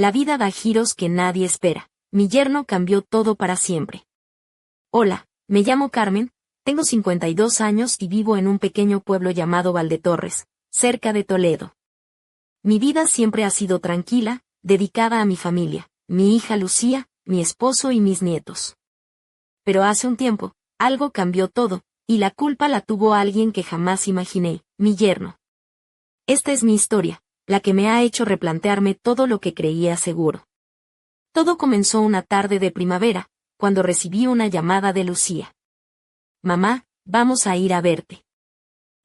La vida da giros que nadie espera. Mi yerno cambió todo para siempre. Hola, me llamo Carmen, tengo 52 años y vivo en un pequeño pueblo llamado Valdetorres, cerca de Toledo. Mi vida siempre ha sido tranquila, dedicada a mi familia, mi hija Lucía, mi esposo y mis nietos. Pero hace un tiempo, algo cambió todo, y la culpa la tuvo alguien que jamás imaginé, mi yerno. Esta es mi historia, la que me ha hecho replantearme todo lo que creía seguro. Todo comenzó una tarde de primavera, cuando recibí una llamada de Lucía. Mamá, vamos a ir a verte.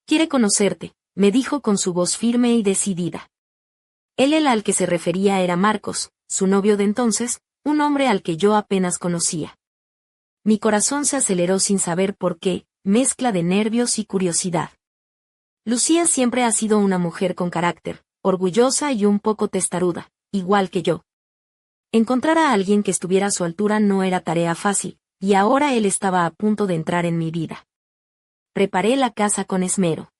Quiere conocerte, me dijo con su voz firme y decidida. El al que se refería era Marcos, su novio de entonces, un hombre al que yo apenas conocía. Mi corazón se aceleró sin saber por qué, mezcla de nervios y curiosidad. Lucía siempre ha sido una mujer con carácter, orgullosa y un poco testaruda, igual que yo. Encontrar a alguien que estuviera a su altura no era tarea fácil, y ahora él estaba a punto de entrar en mi vida. Preparé la casa con esmero.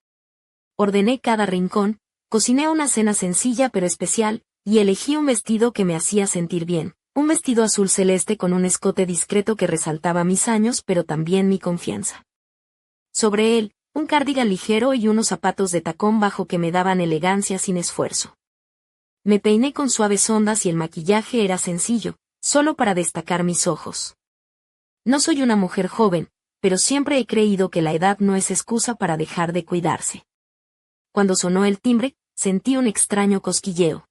Ordené cada rincón, cociné una cena sencilla pero especial, y elegí un vestido que me hacía sentir bien, un vestido azul celeste con un escote discreto que resaltaba mis años pero también mi confianza. Sobre él, un cardigan ligero y unos zapatos de tacón bajo que me daban elegancia sin esfuerzo. Me peiné con suaves ondas y el maquillaje era sencillo, solo para destacar mis ojos. No soy una mujer joven, pero siempre he creído que la edad no es excusa para dejar de cuidarse. Cuando sonó el timbre, sentí un extraño cosquilleo.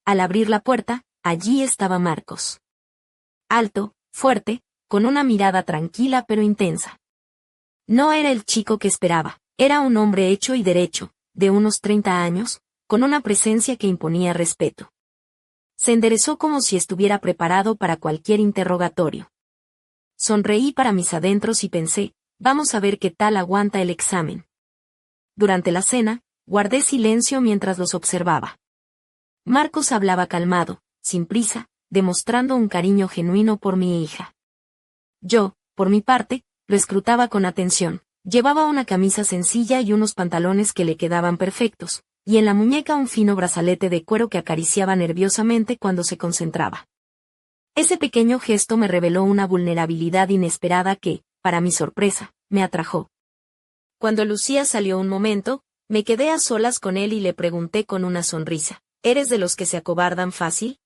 Al abrir la puerta, allí estaba Marcos. Alto, fuerte, con una mirada tranquila pero intensa. No era el chico que esperaba, era un hombre hecho y derecho, de unos 30 años, con una presencia que imponía respeto. Se enderezó como si estuviera preparado para cualquier interrogatorio. Sonreí para mis adentros y pensé, vamos a ver qué tal aguanta el examen. Durante la cena, guardé silencio mientras los observaba. Marcos hablaba calmado, sin prisa, demostrando un cariño genuino por mi hija. Yo, por mi parte, lo escrutaba con atención. Llevaba una camisa sencilla y unos pantalones que le quedaban perfectos, y en la muñeca un fino brazalete de cuero que acariciaba nerviosamente cuando se concentraba. Ese pequeño gesto me reveló una vulnerabilidad inesperada que, para mi sorpresa, me atrajo. Cuando Lucía salió un momento, me quedé a solas con él y le pregunté con una sonrisa, ¿eres de los que se acobardan fácil?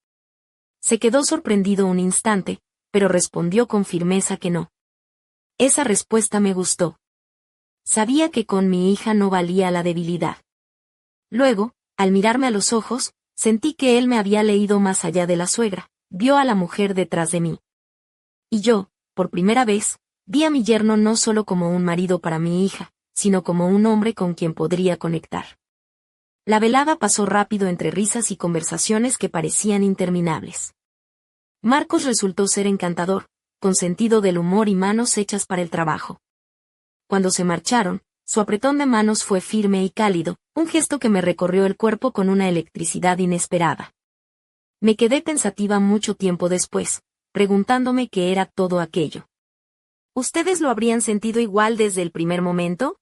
Se quedó sorprendido un instante, pero respondió con firmeza que no. Esa respuesta me gustó. Sabía que con mi hija no valía la debilidad. Luego, al mirarme a los ojos, sentí que él me había leído más allá de la suegra, vio a la mujer detrás de mí. Y yo, por primera vez, vi a mi yerno no solo como un marido para mi hija, sino como un hombre con quien podría conectar. La velada pasó rápido entre risas y conversaciones que parecían interminables. Marcos resultó ser encantador, con sentido del humor y manos hechas para el trabajo. Cuando se marcharon, su apretón de manos fue firme y cálido, un gesto que me recorrió el cuerpo con una electricidad inesperada. Me quedé pensativa mucho tiempo después, preguntándome qué era todo aquello. ¿Ustedes lo habrían sentido igual desde el primer momento?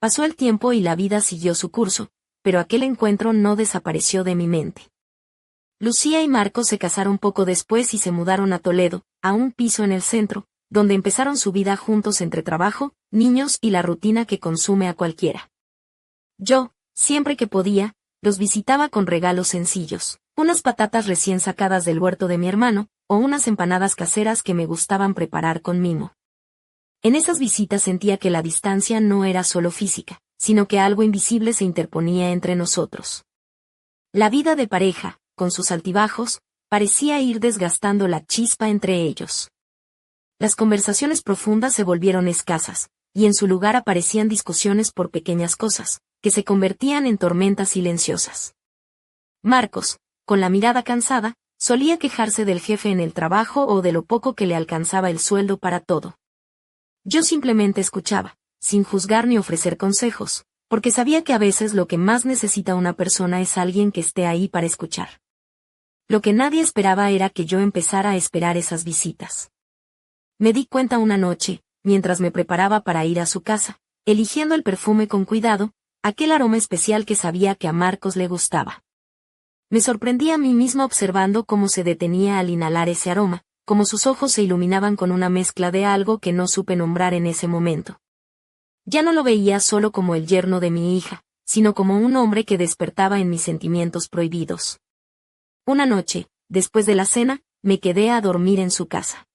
Pasó el tiempo y la vida siguió su curso, pero aquel encuentro no desapareció de mi mente. Lucía y Marcos se casaron poco después y se mudaron a Toledo, a un piso en el centro, donde empezaron su vida juntos entre trabajo, niños y la rutina que consume a cualquiera. Yo, siempre que podía, los visitaba con regalos sencillos, unas patatas recién sacadas del huerto de mi hermano, o unas empanadas caseras que me gustaban preparar con mimo. En esas visitas sentía que la distancia no era solo física, sino que algo invisible se interponía entre nosotros. La vida de pareja, con sus altibajos, parecía ir desgastando la chispa entre ellos. Las conversaciones profundas se volvieron escasas, y en su lugar aparecían discusiones por pequeñas cosas, que se convertían en tormentas silenciosas. Marcos, con la mirada cansada, solía quejarse del jefe en el trabajo o de lo poco que le alcanzaba el sueldo para todo. Yo simplemente escuchaba, sin juzgar ni ofrecer consejos, porque sabía que a veces lo que más necesita una persona es alguien que esté ahí para escuchar. Lo que nadie esperaba era que yo empezara a esperar esas visitas. Me di cuenta una noche, mientras me preparaba para ir a su casa, eligiendo el perfume con cuidado, aquel aroma especial que sabía que a Marcos le gustaba. Me sorprendí a mí misma observando cómo se detenía al inhalar ese aroma, cómo sus ojos se iluminaban con una mezcla de algo que no supe nombrar en ese momento. Ya no lo veía solo como el yerno de mi hija, sino como un hombre que despertaba en mis sentimientos prohibidos. Una noche, después de la cena, me quedé a dormir en su casa.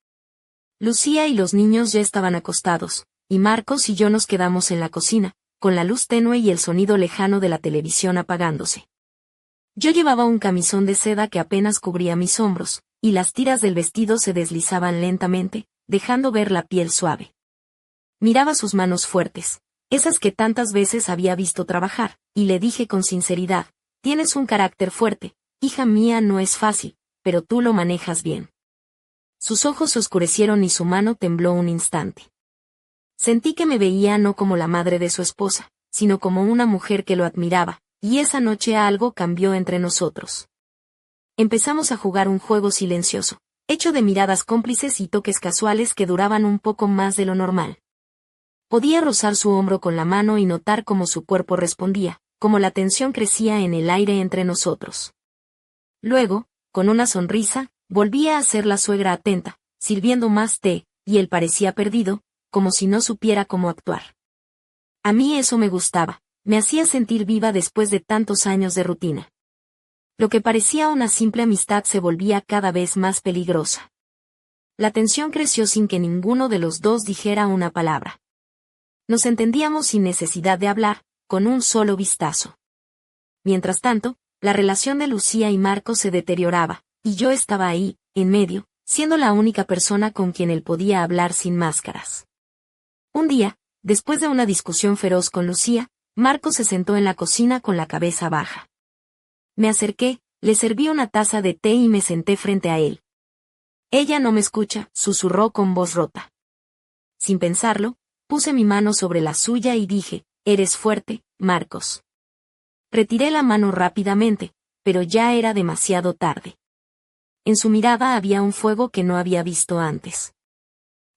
Lucía y los niños ya estaban acostados, y Marcos y yo nos quedamos en la cocina, con la luz tenue y el sonido lejano de la televisión apagándose. Yo llevaba un camisón de seda que apenas cubría mis hombros, y las tiras del vestido se deslizaban lentamente, dejando ver la piel suave. Miraba sus manos fuertes, esas que tantas veces había visto trabajar, y le dije con sinceridad: tienes un carácter fuerte, hija mía, no es fácil, pero tú lo manejas bien. Sus ojos se oscurecieron y su mano tembló un instante. Sentí que me veía no como la madre de su esposa, sino como una mujer que lo admiraba, y esa noche algo cambió entre nosotros. Empezamos a jugar un juego silencioso, hecho de miradas cómplices y toques casuales que duraban un poco más de lo normal. Podía rozar su hombro con la mano y notar cómo su cuerpo respondía, cómo la tensión crecía en el aire entre nosotros. Luego, con una sonrisa, volvía a ser la suegra atenta, sirviendo más té, y él parecía perdido, como si no supiera cómo actuar. A mí eso me gustaba, me hacía sentir viva después de tantos años de rutina. Lo que parecía una simple amistad se volvía cada vez más peligrosa. La tensión creció sin que ninguno de los dos dijera una palabra. Nos entendíamos sin necesidad de hablar, con un solo vistazo. Mientras tanto, la relación de Lucía y Marcos se deterioraba, y yo estaba ahí, en medio, siendo la única persona con quien él podía hablar sin máscaras. Un día, después de una discusión feroz con Lucía, Marcos se sentó en la cocina con la cabeza baja. Me acerqué, le serví una taza de té y me senté frente a él. Ella no me escucha, susurró con voz rota. Sin pensarlo, puse mi mano sobre la suya y dije: eres fuerte, Marcos. Retiré la mano rápidamente, pero ya era demasiado tarde. En su mirada había un fuego que no había visto antes.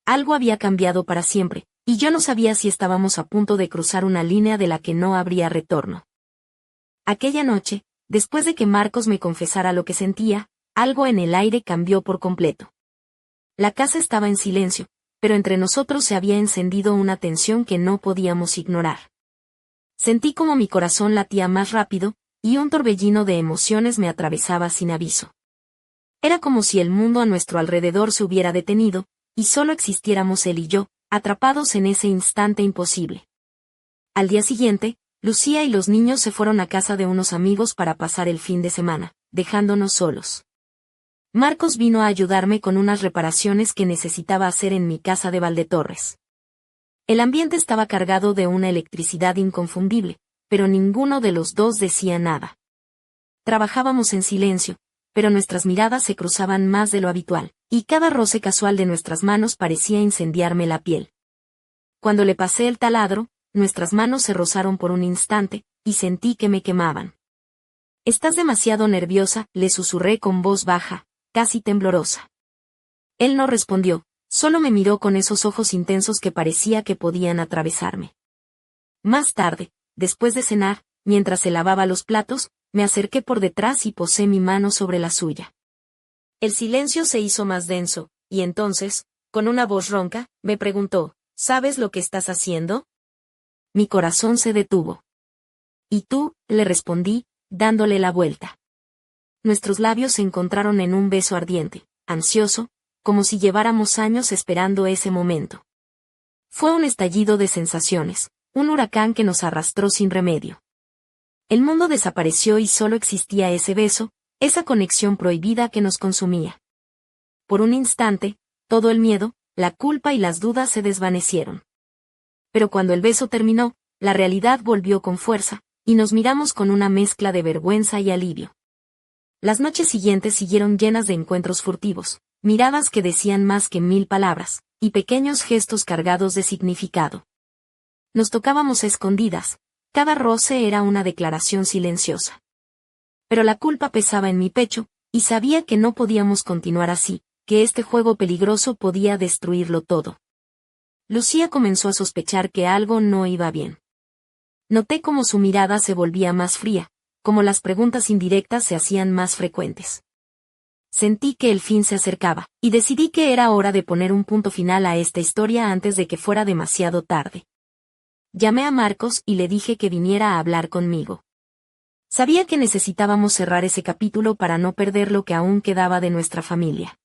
Algo había cambiado para siempre, y yo no sabía si estábamos a punto de cruzar una línea de la que no habría retorno. Aquella noche, después de que Marcos me confesara lo que sentía, algo en el aire cambió por completo. La casa estaba en silencio, pero entre nosotros se había encendido una tensión que no podíamos ignorar. Sentí como mi corazón latía más rápido, y un torbellino de emociones me atravesaba sin aviso. Era como si el mundo a nuestro alrededor se hubiera detenido, y solo existiéramos él y yo, atrapados en ese instante imposible. Al día siguiente, Lucía y los niños se fueron a casa de unos amigos para pasar el fin de semana, dejándonos solos. Marcos vino a ayudarme con unas reparaciones que necesitaba hacer en mi casa de Valdetorres. El ambiente estaba cargado de una electricidad inconfundible, pero ninguno de los dos decía nada. Trabajábamos en silencio, pero nuestras miradas se cruzaban más de lo habitual, y cada roce casual de nuestras manos parecía incendiarme la piel. Cuando le pasé el taladro, nuestras manos se rozaron por un instante, y sentí que me quemaban. «Estás demasiado nerviosa», le susurré con voz baja, casi temblorosa. Él no respondió, solo me miró con esos ojos intensos que parecía que podían atravesarme. Más tarde, después de cenar, mientras se lavaba los platos, me acerqué por detrás y posé mi mano sobre la suya. El silencio se hizo más denso, y entonces, con una voz ronca, me preguntó: ¿sabes lo que estás haciendo? Mi corazón se detuvo. ¿Y tú?, le respondí, dándole la vuelta. Nuestros labios se encontraron en un beso ardiente, ansioso, como si lleváramos años esperando ese momento. Fue un estallido de sensaciones, un huracán que nos arrastró sin remedio. El mundo desapareció y solo existía ese beso, esa conexión prohibida que nos consumía. Por un instante, todo el miedo, la culpa y las dudas se desvanecieron. Pero cuando el beso terminó, la realidad volvió con fuerza, y nos miramos con una mezcla de vergüenza y alivio. Las noches siguientes siguieron llenas de encuentros furtivos, miradas que decían más que 1000 palabras, y pequeños gestos cargados de significado. Nos tocábamos a escondidas, cada roce era una declaración silenciosa. Pero la culpa pesaba en mi pecho, y sabía que no podíamos continuar así, que este juego peligroso podía destruirlo todo. Lucía comenzó a sospechar que algo no iba bien. Noté cómo su mirada se volvía más fría, como las preguntas indirectas se hacían más frecuentes. Sentí que el fin se acercaba, y decidí que era hora de poner un punto final a esta historia antes de que fuera demasiado tarde. Llamé a Marcos y le dije que viniera a hablar conmigo. Sabía que necesitábamos cerrar ese capítulo para no perder lo que aún quedaba de nuestra familia.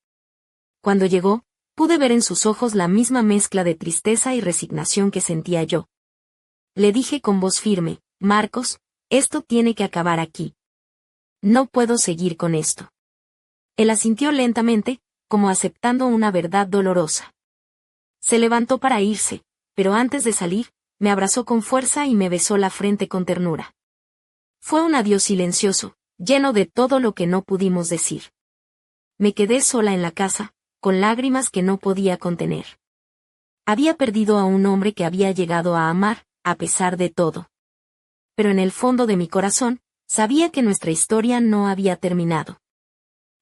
Cuando llegó, pude ver en sus ojos la misma mezcla de tristeza y resignación que sentía yo. Le dije con voz firme, Marcos, esto tiene que acabar aquí. No puedo seguir con esto. Él asintió lentamente, como aceptando una verdad dolorosa. Se levantó para irse, pero antes de salir, me abrazó con fuerza y me besó la frente con ternura. Fue un adiós silencioso, lleno de todo lo que no pudimos decir. Me quedé sola en la casa, con lágrimas que no podía contener. Había perdido a un hombre que había llegado a amar, a pesar de todo. Pero en el fondo de mi corazón, sabía que nuestra historia no había terminado.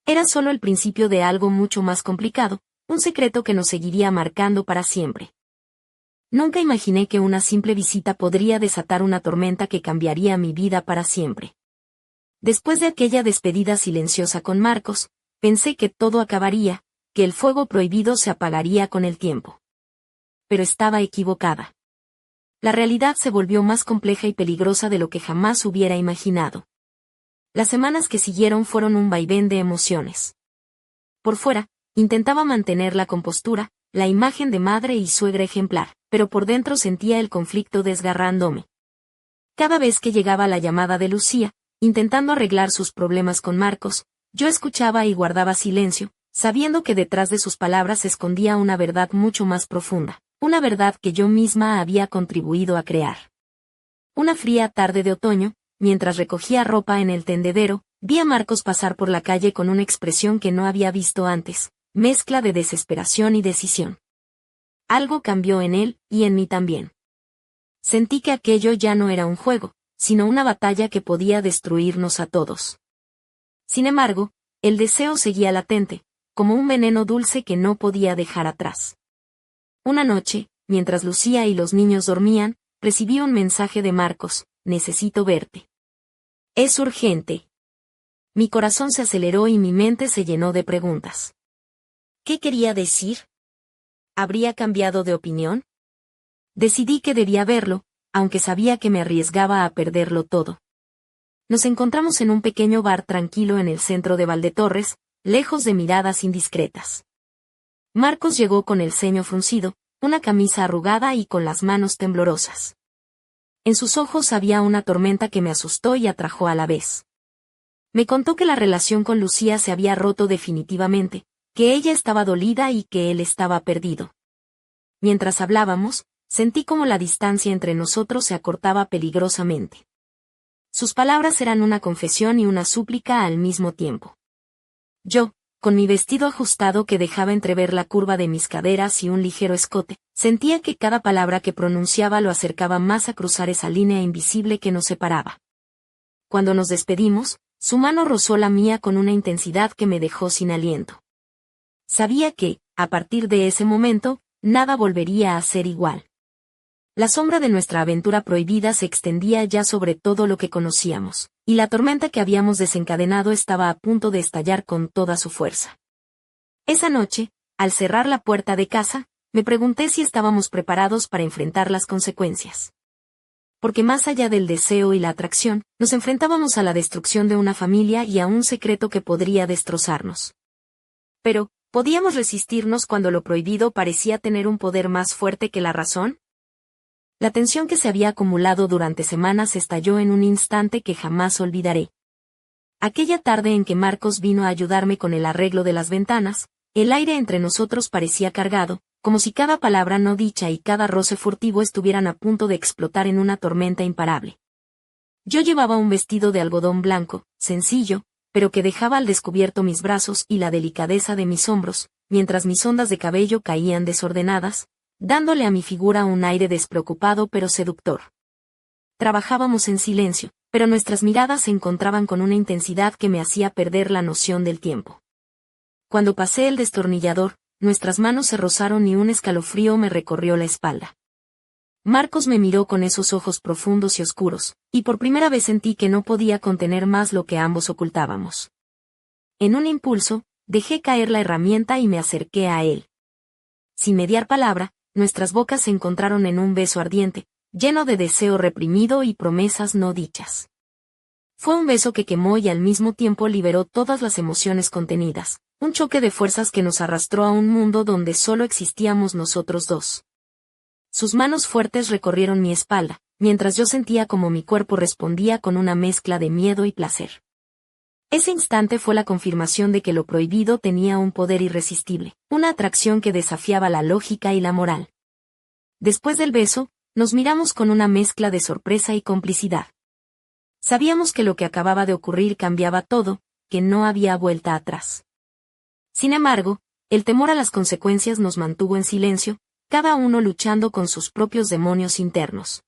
Era solo el principio de algo mucho más complicado, un secreto que nos seguiría marcando para siempre. Nunca imaginé que una simple visita podría desatar una tormenta que cambiaría mi vida para siempre. Después de aquella despedida silenciosa con Marcos, pensé que todo acabaría, que el fuego prohibido se apagaría con el tiempo. Pero estaba equivocada. La realidad se volvió más compleja y peligrosa de lo que jamás hubiera imaginado. Las semanas que siguieron fueron un vaivén de emociones. Por fuera, intentaba mantener la compostura, la imagen de madre y suegra ejemplar, pero por dentro sentía el conflicto desgarrándome. Cada vez que llegaba la llamada de Lucía, intentando arreglar sus problemas con Marcos, yo escuchaba y guardaba silencio, sabiendo que detrás de sus palabras se escondía una verdad mucho más profunda, una verdad que yo misma había contribuido a crear. Una fría tarde de otoño, mientras recogía ropa en el tendedero, vi a Marcos pasar por la calle con una expresión que no había visto antes, mezcla de desesperación y decisión. Algo cambió en él, y en mí también. Sentí que aquello ya no era un juego, sino una batalla que podía destruirnos a todos. Sin embargo, el deseo seguía latente, como un veneno dulce que no podía dejar atrás. Una noche, mientras Lucía y los niños dormían, recibí un mensaje de Marcos, necesito verte. Es urgente. Mi corazón se aceleró y mi mente se llenó de preguntas. ¿Qué quería decir? ¿Habría cambiado de opinión? Decidí que debía verlo, aunque sabía que me arriesgaba a perderlo todo. Nos encontramos en un pequeño bar tranquilo en el centro de Valdetorres, lejos de miradas indiscretas. Marcos llegó con el ceño fruncido, una camisa arrugada y con las manos temblorosas. En sus ojos había una tormenta que me asustó y atrajo a la vez. Me contó que la relación con Lucía se había roto definitivamente, que ella estaba dolida y que él estaba perdido. Mientras hablábamos, sentí como la distancia entre nosotros se acortaba peligrosamente. Sus palabras eran una confesión y una súplica al mismo tiempo. Yo, con mi vestido ajustado que dejaba entrever la curva de mis caderas y un ligero escote, sentía que cada palabra que pronunciaba lo acercaba más a cruzar esa línea invisible que nos separaba. Cuando nos despedimos, su mano rozó la mía con una intensidad que me dejó sin aliento. Sabía que, a partir de ese momento, nada volvería a ser igual. La sombra de nuestra aventura prohibida se extendía ya sobre todo lo que conocíamos, y la tormenta que habíamos desencadenado estaba a punto de estallar con toda su fuerza. Esa noche, al cerrar la puerta de casa, me pregunté si estábamos preparados para enfrentar las consecuencias. Porque más allá del deseo y la atracción, nos enfrentábamos a la destrucción de una familia y a un secreto que podría destrozarnos. Pero, ¿podíamos resistirnos cuando lo prohibido parecía tener un poder más fuerte que la razón? La tensión que se había acumulado durante semanas estalló en un instante que jamás olvidaré. Aquella tarde en que Marcos vino a ayudarme con el arreglo de las ventanas, el aire entre nosotros parecía cargado, como si cada palabra no dicha y cada roce furtivo estuvieran a punto de explotar en una tormenta imparable. Yo llevaba un vestido de algodón blanco, sencillo, pero que dejaba al descubierto mis brazos y la delicadeza de mis hombros, mientras mis ondas de cabello caían desordenadas, dándole a mi figura un aire despreocupado pero seductor. Trabajábamos en silencio, pero nuestras miradas se encontraban con una intensidad que me hacía perder la noción del tiempo. Cuando pasé el destornillador, nuestras manos se rozaron y un escalofrío me recorrió la espalda. Marcos me miró con esos ojos profundos y oscuros, y por primera vez sentí que no podía contener más lo que ambos ocultábamos. En un impulso, dejé caer la herramienta y me acerqué a él. Sin mediar palabra, nuestras bocas se encontraron en un beso ardiente, lleno de deseo reprimido y promesas no dichas. Fue un beso que quemó y al mismo tiempo liberó todas las emociones contenidas, un choque de fuerzas que nos arrastró a un mundo donde solo existíamos nosotros dos. Sus manos fuertes recorrieron mi espalda, mientras yo sentía como mi cuerpo respondía con una mezcla de miedo y placer. Ese instante fue la confirmación de que lo prohibido tenía un poder irresistible, una atracción que desafiaba la lógica y la moral. Después del beso, nos miramos con una mezcla de sorpresa y complicidad. Sabíamos que lo que acababa de ocurrir cambiaba todo, que no había vuelta atrás. Sin embargo, el temor a las consecuencias nos mantuvo en silencio, cada uno luchando con sus propios demonios internos.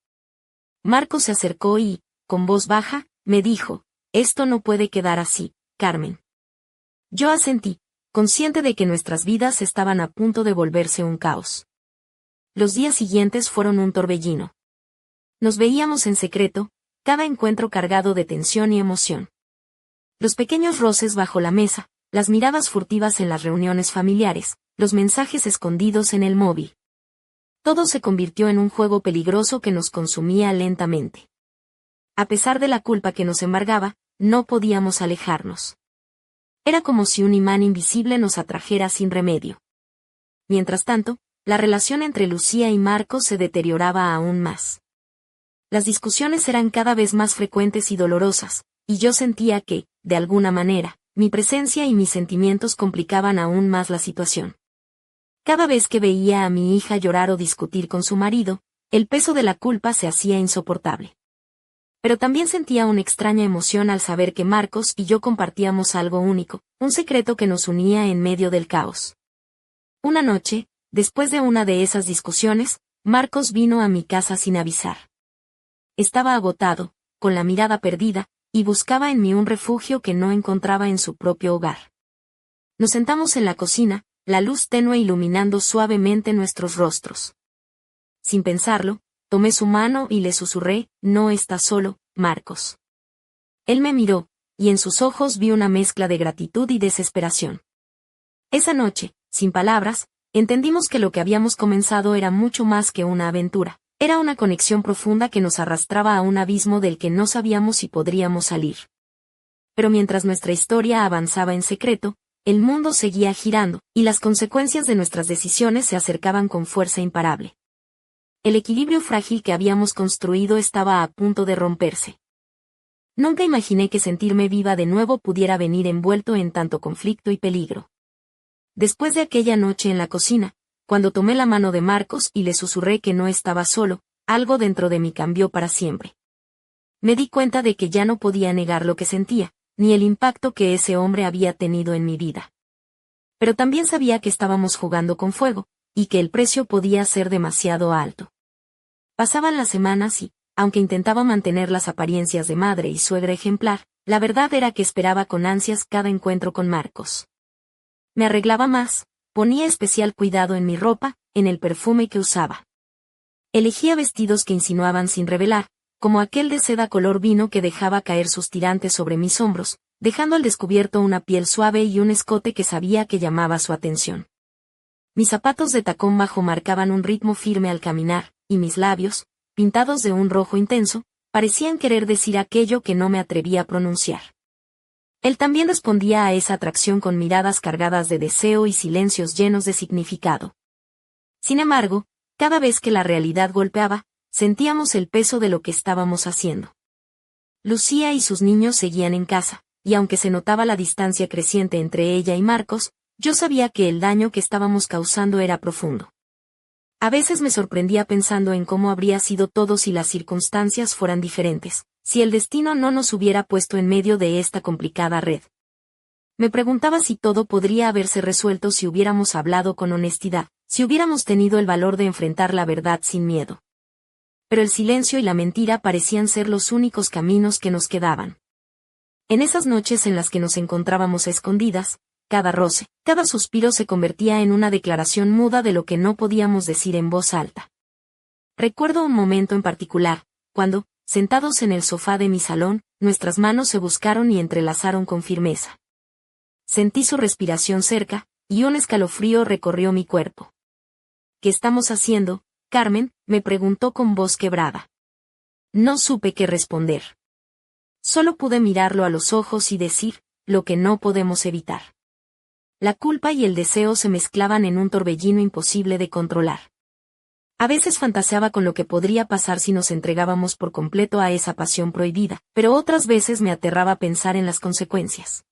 Marcos se acercó y, con voz baja, me dijo: «Esto no puede quedar así, Carmen». Yo asentí, consciente de que nuestras vidas estaban a punto de volverse un caos. Los días siguientes fueron un torbellino. Nos veíamos en secreto, cada encuentro cargado de tensión y emoción. Los pequeños roces bajo la mesa, las miradas furtivas en las reuniones familiares, los mensajes escondidos en el móvil. Todo se convirtió en un juego peligroso que nos consumía lentamente. A pesar de la culpa que nos embargaba, no podíamos alejarnos. Era como si un imán invisible nos atrajera sin remedio. Mientras tanto, la relación entre Lucía y Marcos se deterioraba aún más. Las discusiones eran cada vez más frecuentes y dolorosas, y yo sentía que, de alguna manera, mi presencia y mis sentimientos complicaban aún más la situación. Cada vez que veía a mi hija llorar o discutir con su marido, el peso de la culpa se hacía insoportable. Pero también sentía una extraña emoción al saber que Marcos y yo compartíamos algo único, un secreto que nos unía en medio del caos. Una noche, después de una de esas discusiones, Marcos vino a mi casa sin avisar. Estaba agotado, con la mirada perdida, y buscaba en mí un refugio que no encontraba en su propio hogar. Nos sentamos en la cocina, la luz tenue iluminando suavemente nuestros rostros. Sin pensarlo, tomé su mano y le susurré: «No estás solo, Marcos». Él me miró, y en sus ojos vi una mezcla de gratitud y desesperación. Esa noche, sin palabras, entendimos que lo que habíamos comenzado era mucho más que una aventura. Era una conexión profunda que nos arrastraba a un abismo del que no sabíamos si podríamos salir. Pero mientras nuestra historia avanzaba en secreto, el mundo seguía girando, y las consecuencias de nuestras decisiones se acercaban con fuerza imparable. El equilibrio frágil que habíamos construido estaba a punto de romperse. Nunca imaginé que sentirme viva de nuevo pudiera venir envuelto en tanto conflicto y peligro. Después de aquella noche en la cocina, cuando tomé la mano de Marcos y le susurré que no estaba solo, algo dentro de mí cambió para siempre. Me di cuenta de que ya no podía negar lo que sentía, ni el impacto que ese hombre había tenido en mi vida. Pero también sabía que estábamos jugando con fuego, y que el precio podía ser demasiado alto. Pasaban las semanas y, aunque intentaba mantener las apariencias de madre y suegra ejemplar, la verdad era que esperaba con ansias cada encuentro con Marcos. Me arreglaba más, ponía especial cuidado en mi ropa, en el perfume que usaba. Elegía vestidos que insinuaban sin revelar, como aquel de seda color vino que dejaba caer sus tirantes sobre mis hombros, dejando al descubierto una piel suave y un escote que sabía que llamaba su atención. Mis zapatos de tacón bajo marcaban un ritmo firme al caminar, y mis labios, pintados de un rojo intenso, parecían querer decir aquello que no me atrevía a pronunciar. Él también respondía a esa atracción con miradas cargadas de deseo y silencios llenos de significado. Sin embargo, cada vez que la realidad golpeaba, sentíamos el peso de lo que estábamos haciendo. Lucía y sus niños seguían en casa, y aunque se notaba la distancia creciente entre ella y Marcos, yo sabía que el daño que estábamos causando era profundo. A veces me sorprendía pensando en cómo habría sido todo si las circunstancias fueran diferentes, si el destino no nos hubiera puesto en medio de esta complicada red. Me preguntaba si todo podría haberse resuelto si hubiéramos hablado con honestidad, si hubiéramos tenido el valor de enfrentar la verdad sin miedo. Pero el silencio y la mentira parecían ser los únicos caminos que nos quedaban. En esas noches en las que nos encontrábamos a escondidas, cada roce, cada suspiro se convertía en una declaración muda de lo que no podíamos decir en voz alta. Recuerdo un momento en particular, cuando, sentados en el sofá de mi salón, nuestras manos se buscaron y entrelazaron con firmeza. Sentí su respiración cerca, y un escalofrío recorrió mi cuerpo. ¿Qué estamos haciendo, Carmen?, me preguntó con voz quebrada. No supe qué responder. Solo pude mirarlo a los ojos y decir, lo que no podemos evitar. La culpa y el deseo se mezclaban en un torbellino imposible de controlar. A veces fantaseaba con lo que podría pasar si nos entregábamos por completo a esa pasión prohibida, pero otras veces me aterraba pensar en las consecuencias.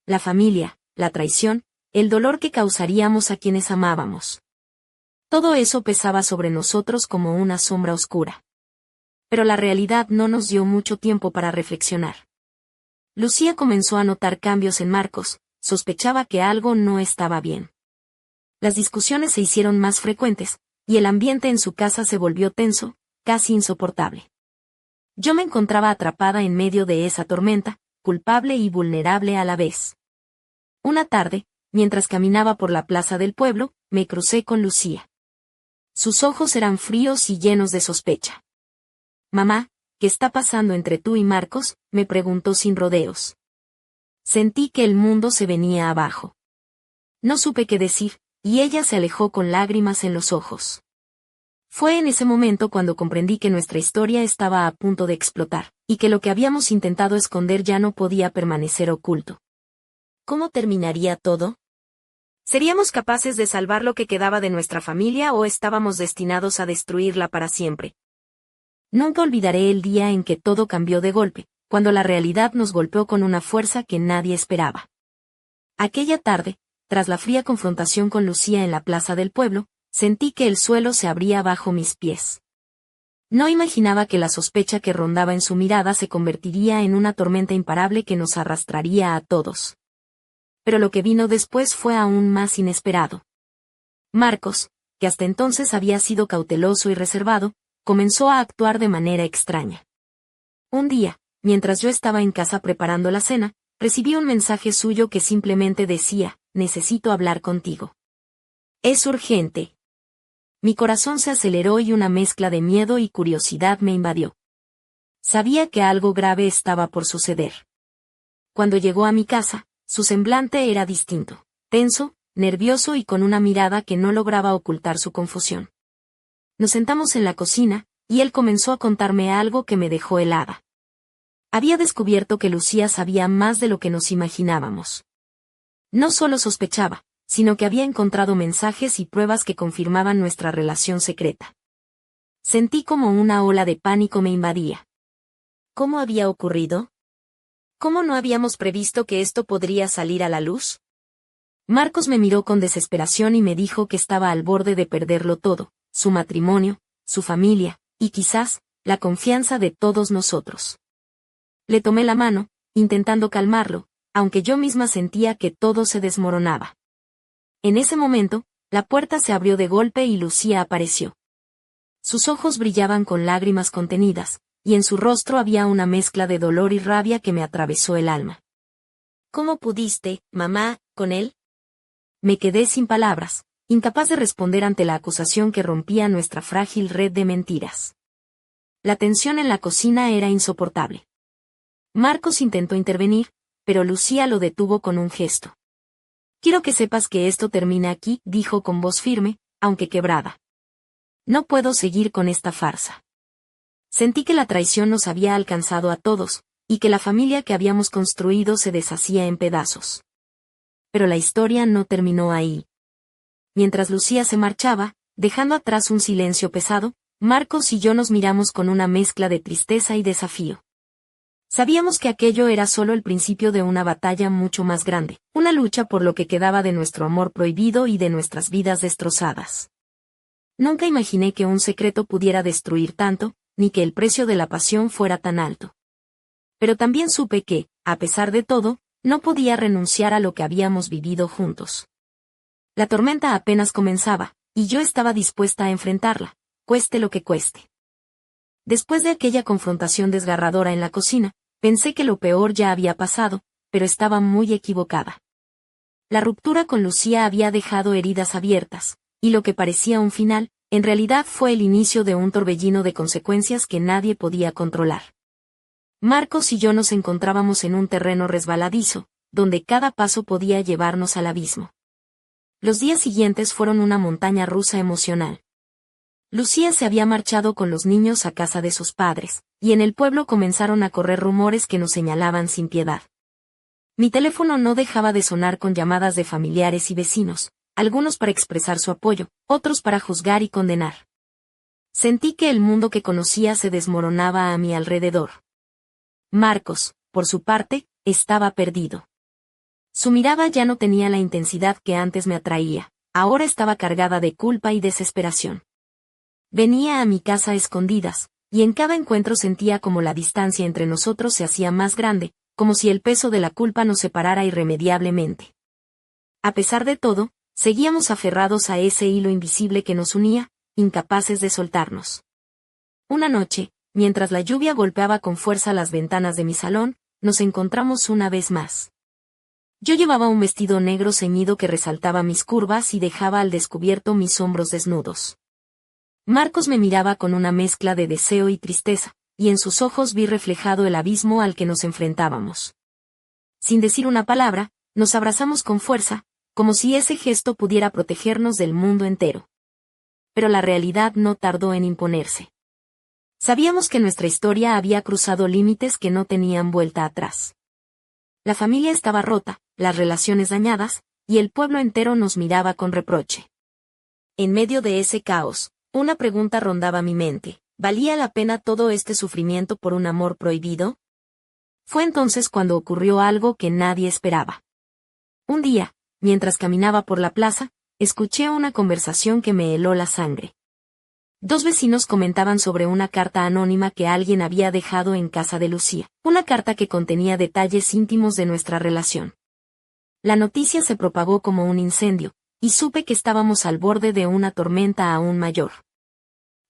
La familia, la traición, el dolor que causaríamos a quienes amábamos. Todo eso pesaba sobre nosotros como una sombra oscura. Pero la realidad no nos dio mucho tiempo para reflexionar. Lucía comenzó a notar cambios en Marcos, sospechaba que algo no estaba bien. Las discusiones se hicieron más frecuentes, y el ambiente en su casa se volvió tenso, casi insoportable. Yo me encontraba atrapada en medio de esa tormenta, culpable y vulnerable a la vez. Una tarde, mientras caminaba por la plaza del pueblo, me crucé con Lucía. Sus ojos eran fríos y llenos de sospecha. «Mamá, ¿qué está pasando entre tú y Marcos?», me preguntó sin rodeos. Sentí que el mundo se venía abajo. No supe qué decir, y ella se alejó con lágrimas en los ojos. Fue en ese momento cuando comprendí que nuestra historia estaba a punto de explotar, y que lo que habíamos intentado esconder ya no podía permanecer oculto. ¿Cómo terminaría todo? ¿Seríamos capaces de salvar lo que quedaba de nuestra familia o estábamos destinados a destruirla para siempre? Nunca olvidaré el día en que todo cambió de golpe, cuando la realidad nos golpeó con una fuerza que nadie esperaba. Aquella tarde, tras la fría confrontación con Lucía en la plaza del pueblo, sentí que el suelo se abría bajo mis pies. No imaginaba que la sospecha que rondaba en su mirada se convertiría en una tormenta imparable que nos arrastraría a todos. Pero lo que vino después fue aún más inesperado. Marcos, que hasta entonces había sido cauteloso y reservado, comenzó a actuar de manera extraña. Un día, mientras yo estaba en casa preparando la cena, recibí un mensaje suyo que simplemente decía, «Necesito hablar contigo». «Es urgente». Mi corazón se aceleró y una mezcla de miedo y curiosidad me invadió. Sabía que algo grave estaba por suceder. Cuando llegó a mi casa, su semblante era distinto, tenso, nervioso y con una mirada que no lograba ocultar su confusión. Nos sentamos en la cocina, y él comenzó a contarme algo que me dejó helada. Había descubierto que Lucía sabía más de lo que nos imaginábamos. No solo sospechaba, sino que había encontrado mensajes y pruebas que confirmaban nuestra relación secreta. Sentí como una ola de pánico me invadía. ¿Cómo había ocurrido? ¿Cómo no habíamos previsto que esto podría salir a la luz? Marcos me miró con desesperación y me dijo que estaba al borde de perderlo todo, su matrimonio, su familia, y quizás, la confianza de todos nosotros. Le tomé la mano, intentando calmarlo, aunque yo misma sentía que todo se desmoronaba. En ese momento, la puerta se abrió de golpe y Lucía apareció. Sus ojos brillaban con lágrimas contenidas, y en su rostro había una mezcla de dolor y rabia que me atravesó el alma. ¿Cómo pudiste, mamá, con él? Me quedé sin palabras, incapaz de responder ante la acusación que rompía nuestra frágil red de mentiras. La tensión en la cocina era insoportable. Marcos intentó intervenir, pero Lucía lo detuvo con un gesto. «Quiero que sepas que esto termina aquí», dijo con voz firme, aunque quebrada. «No puedo seguir con esta farsa». Sentí que la traición nos había alcanzado a todos, y que la familia que habíamos construido se deshacía en pedazos. Pero la historia no terminó ahí. Mientras Lucía se marchaba, dejando atrás un silencio pesado, Marcos y yo nos miramos con una mezcla de tristeza y desafío. Sabíamos que aquello era solo el principio de una batalla mucho más grande, una lucha por lo que quedaba de nuestro amor prohibido y de nuestras vidas destrozadas. Nunca imaginé que un secreto pudiera destruir tanto, ni que el precio de la pasión fuera tan alto. Pero también supe que, a pesar de todo, no podía renunciar a lo que habíamos vivido juntos. La tormenta apenas comenzaba, y yo estaba dispuesta a enfrentarla, cueste lo que cueste. Después de aquella confrontación desgarradora en la cocina, pensé que lo peor ya había pasado, pero estaba muy equivocada. La ruptura con Lucía había dejado heridas abiertas, y lo que parecía un final, en realidad fue el inicio de un torbellino de consecuencias que nadie podía controlar. Marcos y yo nos encontrábamos en un terreno resbaladizo, donde cada paso podía llevarnos al abismo. Los días siguientes fueron una montaña rusa emocional. Lucía se había marchado con los niños a casa de sus padres, y en el pueblo comenzaron a correr rumores que nos señalaban sin piedad. Mi teléfono no dejaba de sonar con llamadas de familiares y vecinos, algunos para expresar su apoyo, otros para juzgar y condenar. Sentí que el mundo que conocía se desmoronaba a mi alrededor. Marcos, por su parte, estaba perdido. Su mirada ya no tenía la intensidad que antes me atraía, ahora estaba cargada de culpa y desesperación. Venía a mi casa a escondidas, y en cada encuentro sentía como la distancia entre nosotros se hacía más grande, como si el peso de la culpa nos separara irremediablemente. A pesar de todo, seguíamos aferrados a ese hilo invisible que nos unía, incapaces de soltarnos. Una noche, mientras la lluvia golpeaba con fuerza las ventanas de mi salón, nos encontramos una vez más. Yo llevaba un vestido negro ceñido que resaltaba mis curvas y dejaba al descubierto mis hombros desnudos. Marcos me miraba con una mezcla de deseo y tristeza, y en sus ojos vi reflejado el abismo al que nos enfrentábamos. Sin decir una palabra, nos abrazamos con fuerza, como si ese gesto pudiera protegernos del mundo entero. Pero la realidad no tardó en imponerse. Sabíamos que nuestra historia había cruzado límites que no tenían vuelta atrás. La familia estaba rota, las relaciones dañadas, y el pueblo entero nos miraba con reproche. En medio de ese caos, una pregunta rondaba mi mente: ¿valía la pena todo este sufrimiento por un amor prohibido? Fue entonces cuando ocurrió algo que nadie esperaba. Un día, mientras caminaba por la plaza, escuché una conversación que me heló la sangre. Dos vecinos comentaban sobre una carta anónima que alguien había dejado en casa de Lucía, una carta que contenía detalles íntimos de nuestra relación. La noticia se propagó como un incendio, y supe que estábamos al borde de una tormenta aún mayor.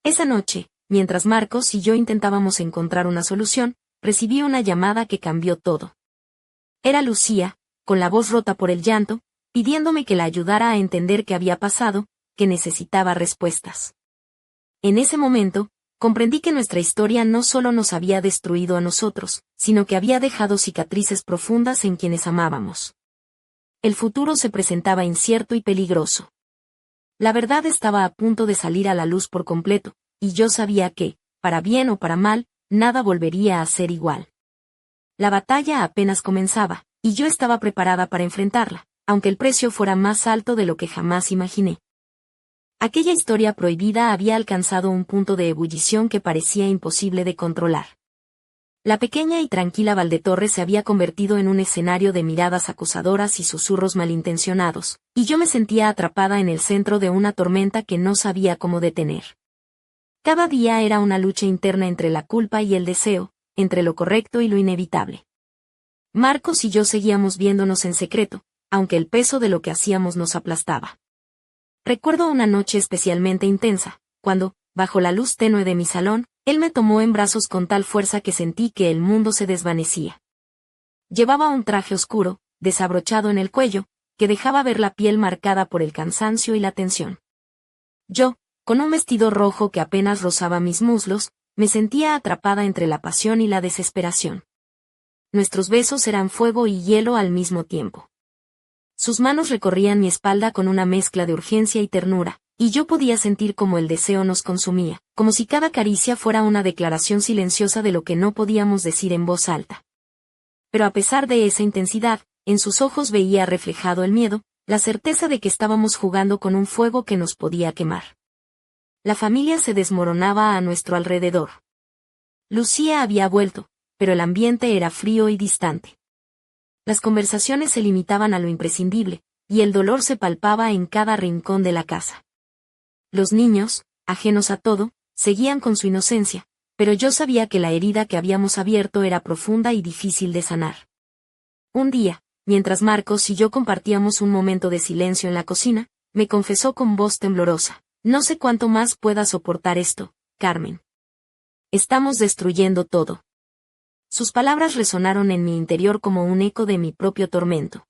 Esa noche, mientras Marcos y yo intentábamos encontrar una solución, recibí una llamada que cambió todo. Era Lucía, con la voz rota por el llanto, pidiéndome que la ayudara a entender qué había pasado, que necesitaba respuestas. En ese momento, comprendí que nuestra historia no solo nos había destruido a nosotros, sino que había dejado cicatrices profundas en quienes amábamos. El futuro se presentaba incierto y peligroso. La verdad estaba a punto de salir a la luz por completo, y yo sabía que, para bien o para mal, nada volvería a ser igual. La batalla apenas comenzaba, y yo estaba preparada para enfrentarla, aunque el precio fuera más alto de lo que jamás imaginé. Aquella historia prohibida había alcanzado un punto de ebullición que parecía imposible de controlar. La pequeña y tranquila Valdetorres se había convertido en un escenario de miradas acusadoras y susurros malintencionados, y yo me sentía atrapada en el centro de una tormenta que no sabía cómo detener. Cada día era una lucha interna entre la culpa y el deseo, entre lo correcto y lo inevitable. Marcos y yo seguíamos viéndonos en secreto, aunque el peso de lo que hacíamos nos aplastaba. Recuerdo una noche especialmente intensa, cuando, bajo la luz tenue de mi salón, él me tomó en brazos con tal fuerza que sentí que el mundo se desvanecía. Llevaba un traje oscuro, desabrochado en el cuello, que dejaba ver la piel marcada por el cansancio y la tensión. Yo, con un vestido rojo que apenas rozaba mis muslos, me sentía atrapada entre la pasión y la desesperación. Nuestros besos eran fuego y hielo al mismo tiempo. Sus manos recorrían mi espalda con una mezcla de urgencia y ternura, y yo podía sentir cómo el deseo nos consumía, como si cada caricia fuera una declaración silenciosa de lo que no podíamos decir en voz alta. Pero a pesar de esa intensidad, en sus ojos veía reflejado el miedo, la certeza de que estábamos jugando con un fuego que nos podía quemar. La familia se desmoronaba a nuestro alrededor. Lucía había vuelto, pero el ambiente era frío y distante. Las conversaciones se limitaban a lo imprescindible, y el dolor se palpaba en cada rincón de la casa. Los niños, ajenos a todo, seguían con su inocencia, pero yo sabía que la herida que habíamos abierto era profunda y difícil de sanar. Un día, mientras Marcos y yo compartíamos un momento de silencio en la cocina, me confesó con voz temblorosa: «No sé cuánto más pueda soportar esto, Carmen. Estamos destruyendo todo». Sus palabras resonaron en mi interior como un eco de mi propio tormento.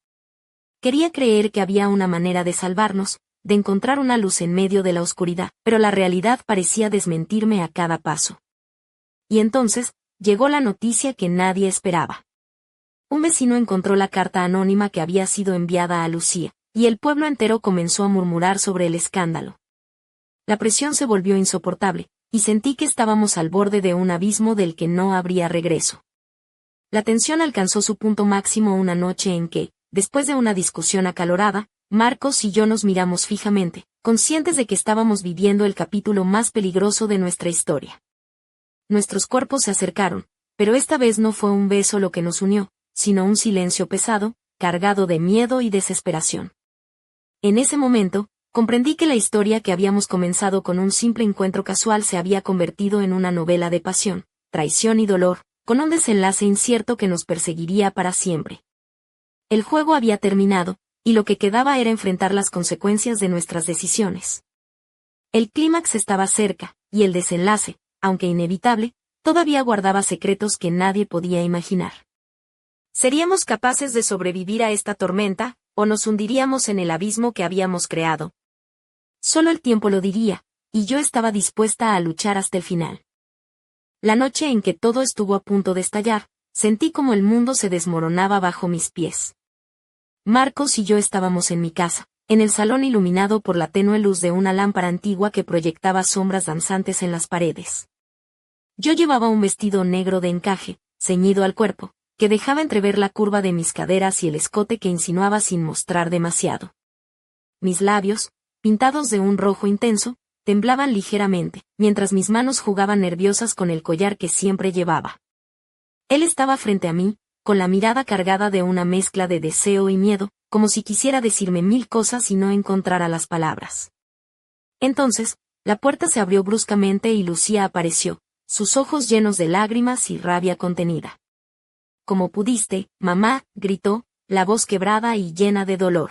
Quería creer que había una manera de salvarnos, de encontrar una luz en medio de la oscuridad, pero la realidad parecía desmentirme a cada paso. Y entonces, llegó la noticia que nadie esperaba. Un vecino encontró la carta anónima que había sido enviada a Lucía, y el pueblo entero comenzó a murmurar sobre el escándalo. La presión se volvió insoportable, y sentí que estábamos al borde de un abismo del que no habría regreso. La tensión alcanzó su punto máximo una noche en que, después de una discusión acalorada, Marcos y yo nos miramos fijamente, conscientes de que estábamos viviendo el capítulo más peligroso de nuestra historia. Nuestros cuerpos se acercaron, pero esta vez no fue un beso lo que nos unió, sino un silencio pesado, cargado de miedo y desesperación. En ese momento, comprendí que la historia que habíamos comenzado con un simple encuentro casual se había convertido en una novela de pasión, traición y dolor, con un desenlace incierto que nos perseguiría para siempre. El juego había terminado, y lo que quedaba era enfrentar las consecuencias de nuestras decisiones. El clímax estaba cerca, y el desenlace, aunque inevitable, todavía guardaba secretos que nadie podía imaginar. ¿Seríamos capaces de sobrevivir a esta tormenta, o nos hundiríamos en el abismo que habíamos creado? Solo el tiempo lo diría, y yo estaba dispuesta a luchar hasta el final. La noche en que todo estuvo a punto de estallar, sentí como el mundo se desmoronaba bajo mis pies. Marcos y yo estábamos en mi casa, en el salón iluminado por la tenue luz de una lámpara antigua que proyectaba sombras danzantes en las paredes. Yo llevaba un vestido negro de encaje, ceñido al cuerpo, que dejaba entrever la curva de mis caderas y el escote que insinuaba sin mostrar demasiado. Mis labios, pintados de un rojo intenso, temblaban ligeramente, mientras mis manos jugaban nerviosas con el collar que siempre llevaba. Él estaba frente a mí, con la mirada cargada de una mezcla de deseo y miedo, como si quisiera decirme mil cosas y no encontrara las palabras. Entonces, la puerta se abrió bruscamente y Lucía apareció, sus ojos llenos de lágrimas y rabia contenida. «¿Cómo pudiste, mamá?», gritó, la voz quebrada y llena de dolor.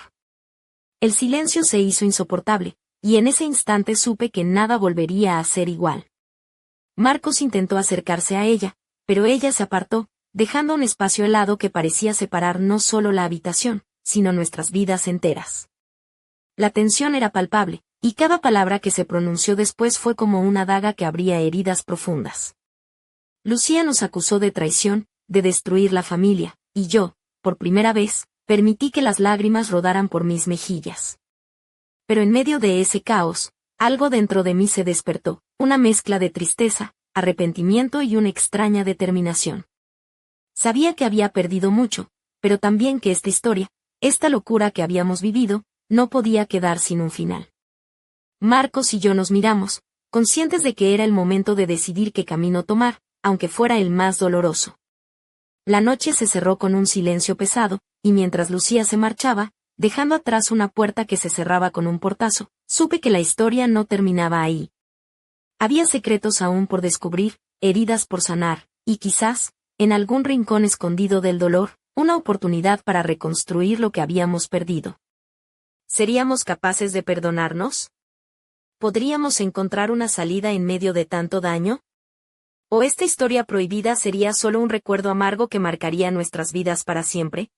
El silencio se hizo insoportable, y en ese instante supe que nada volvería a ser igual. Marcos intentó acercarse a ella, pero ella se apartó, dejando un espacio helado que parecía separar no solo la habitación, sino nuestras vidas enteras. La tensión era palpable, y cada palabra que se pronunció después fue como una daga que abría heridas profundas. Lucía nos acusó de traición, de destruir la familia, y yo, por primera vez, permití que las lágrimas rodaran por mis mejillas. Pero en medio de ese caos, algo dentro de mí se despertó, una mezcla de tristeza, arrepentimiento y una extraña determinación. Sabía que había perdido mucho, pero también que esta historia, esta locura que habíamos vivido, no podía quedar sin un final. Marcos y yo nos miramos, conscientes de que era el momento de decidir qué camino tomar, aunque fuera el más doloroso. La noche se cerró con un silencio pesado, y mientras Lucía se marchaba, dejando atrás una puerta que se cerraba con un portazo, supe que la historia no terminaba ahí. Había secretos aún por descubrir, heridas por sanar, y quizás, en algún rincón escondido del dolor, una oportunidad para reconstruir lo que habíamos perdido. ¿Seríamos capaces de perdonarnos? ¿Podríamos encontrar una salida en medio de tanto daño? ¿O esta historia prohibida sería solo un recuerdo amargo que marcaría nuestras vidas para siempre?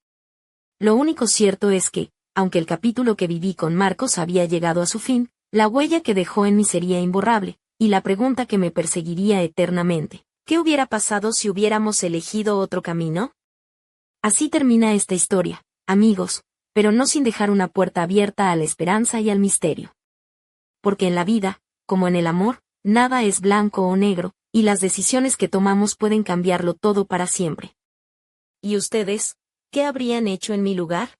Lo único cierto es que, aunque el capítulo que viví con Marcos había llegado a su fin, la huella que dejó en mí sería imborrable, y la pregunta que me perseguiría eternamente: ¿qué hubiera pasado si hubiéramos elegido otro camino? Así termina esta historia, amigos, pero no sin dejar una puerta abierta a la esperanza y al misterio. Porque en la vida, como en el amor, nada es blanco o negro, y las decisiones que tomamos pueden cambiarlo todo para siempre. ¿Y ustedes, qué habrían hecho en mi lugar?